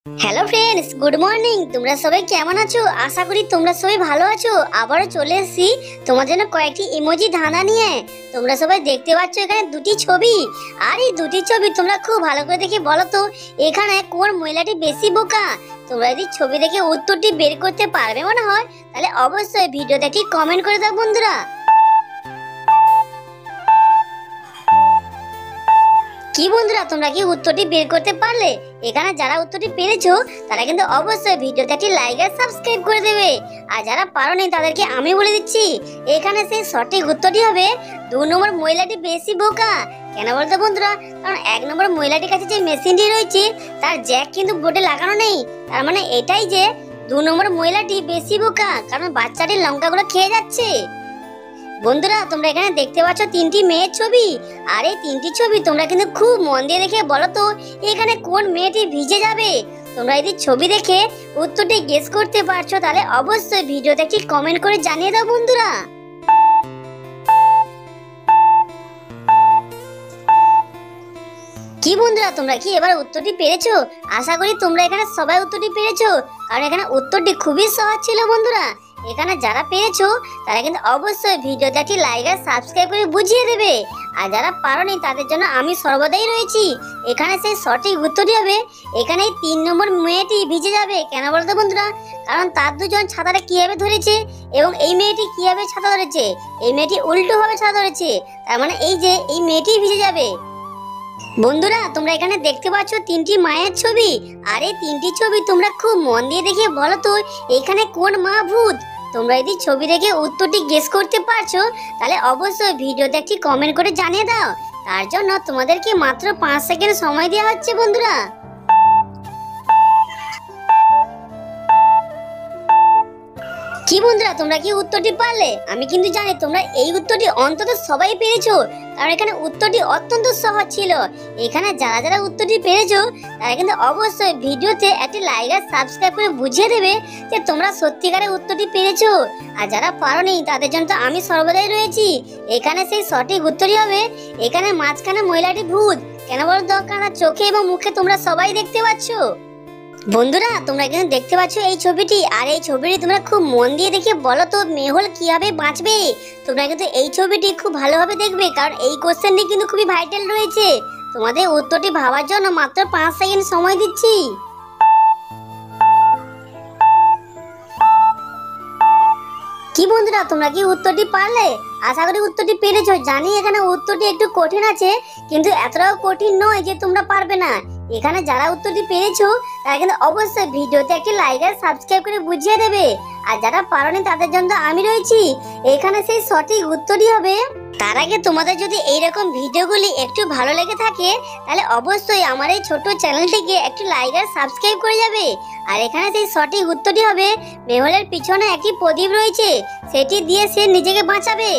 Hello friends, good morning. তোমরা সবাই কেমন আছো? আশা করি তোমরা সবাই ভালো আছো। আবারও চলে এসেছি তোমার জন্য কয়েকটি ইমোজি ধাঁধা নিয়ে। তোমরা সবাই দেখতে পাচ্ছ এখানে দুটি ছবি, আর এই দুটি ছবি তোমরা খুব ভালো করে দেখে বলো তো এখানে কোন মহিলাটি বেশি বোকা। তোমরা যদি ছবি দেখে উত্তরটি বের করতে পারবে মনে হয়, তাহলে অবশ্যই ভিডিওতে একটি কমেন্ট করে দাও বন্ধুরা। কি বন্ধুরা, তোমরা কি উত্তরটি বের করতে পারলে? এখানে যারা উত্তরটি পেরেছো তারা কিন্তু অবশ্যই ভিডিওতে একটি লাইক আর সাবস্ক্রাইব করে দেবে। আর যারা পারোনি তাদেরকে আমি বলে দিচ্ছি, এখানে সেই সঠিক উত্তরটি হবে 2 নম্বর মহিলাটি বেশি বোকা। কেন বলতো বন্ধুরা? কারণ 1 নম্বর মহিলাটির কাছে যে মেশিনটি রয়েছে তার জ্যাক কিন্তু বোর্ডে লাগানো নেই। তার মানে এটাই যে 2 নম্বর মহিলাটি বেশি বোকা, কারণ বাচ্চাটির লঙ্কাগুলো খেয়ে যাচ্ছে। বন্ধুরা, তোমরা এখানে দেখতে পাচ্ছ 3টি মেয়ের ছবি, আর এই 3টি ছবি তোমরা কিন্তু খুব মন দিয়ে দেখে বলো তো এখানে কোন মেয়েটি ভিজে যাবে। তোমরা যদি ছবি দেখে উত্তরটি গেস করতে পারছো তাহলে অবশ্যই ভিডিওতে একটি কমেন্ট করে জানিয়ে দাও বন্ধুরা। কি বন্ধুরা, তোমরা কি এবার উত্তরটি পেরেছো? আশা করি তোমরা এখানে সবাই উত্তরটি পেরেছো, কারণ এখানে উত্তরটি খুবই সহজ ছিল বন্ধুরা। এখানে যারা পেরেছো তারা কিন্তু অবশ্যই ভিডিওতে একটি লাইক আর সাবস্ক্রাইব করে বুঝিয়ে দেবে। আর যারা পারোনি তাদের জন্য আমি সর্বদাই রয়েছি। এখানে সেই সঠিক উত্তরটি হবে এখানে 3 নম্বর মেয়েটি ভিজে যাবে। কেন বলতো বন্ধুরা? কারণ তার দুজন ছাতাটা কিভাবে ধরেছে এবং এই মেয়েটি কিভাবে ছাতা ধরেছে, এই মেয়েটি উল্টো ভাবে ছাতা ধরেছে। তার মানে এই যে এই মেয়েটি ভিজে যাবে। বন্ধুরা, তোমরা এখানে দেখতে পাচ্ছ 3টি মায়ের ছবি, আর এই 3টি ছবি তোমরা খুব মন দিয়ে দেখে বলো তো এখানে কোন মা ভূত। তোমরা যদি ছবি দেখে উত্তরটি গেস করতে পারছো তাহলে অবশ্যই ভিডিওতে একটি কমেন্ট করে জানিয়ে দাও। তার জন্য তোমাদেরকে মাত্র 5 সেকেন্ড সময় দেওয়া হচ্ছে বন্ধুরা। কি বন্ধুরা, তোমরা কি উত্তরটি পারলে? আমি কিন্তু জানি তোমরা এই উত্তরটি অন্তত সবাই পেরেছো, কারণ এখানে উত্তরটি অত্যন্ত সহজ ছিল। এখানে যারা যারা উত্তরটি পেরেছো তারা কিন্তু অবশ্যই ভিডিওতে একটি লাইক আর সাবস্ক্রাইব করে বুঝিয়ে দেবে যে তোমরা সত্যিকারের উত্তরটি পেরেছো। আর যারা পারোনি তাদের জন্য তো আমি সর্বদাই রয়েছি। এখানে সেই সঠিক উত্তরই হবে এখানে মাঝখানে মহিলাটি ভূত। কেন বলতো? কারণ চোখে এবং মুখে তোমরা সবাই দেখতে পাচ্ছ। বন্ধুরা, তোমরা কিন্তু দেখতে পাচ্ছ এই ছবিটি, আর এই ছবিটি তোমরা খুব মন দিয়ে দেখে বলো তো মেহুল কিভাবে বাঁচবে। তোমরা কিন্তু এই ছবিটি খুব ভালোভাবে দেখবে, কারণ এই কোশ্চেনটি কিন্তু খুবই ভাইটাল রয়েছে। তোমাদের উত্তরটি ভাবার জন্য মাত্র 5 সেকেন্ড সময় দিচ্ছি। কি বন্ধুরা, তোমরা কি উত্তরটি পারলে? আশা করি উত্তরটি পেরেছো। জানি এখানে উত্তরটি একটু কঠিন আছে, কিন্তু এতটাও কঠিন নয় যে তোমরা পারবে না। এখানে যারা উত্তরটি পেরেছো তারা কিন্তু অবশ্যই ভিডিওতে একটি লাইক আর সাবস্ক্রাইব করে বুঝিয়ে দেবে। আর যারা পারোনি তাদের জন্য আমি রয়েছি। এখানে সেই সঠিক উত্তরই হবে। তার আগে তোমাদের যদি এইরকম ভিডিওগুলি একটু ভালো লেগে থাকে তাহলে অবশ্যই আমার এই ছোট চ্যানেলটিকে একটু লাইক আর সাবস্ক্রাইব করে যাবে। আর এখানে সেই সঠিক উত্তরটি হবে মেহুলের পিছনে একটি প্রদীপ রয়েছে, সেটি দিয়ে সে নিজেকে বাঁচাবে।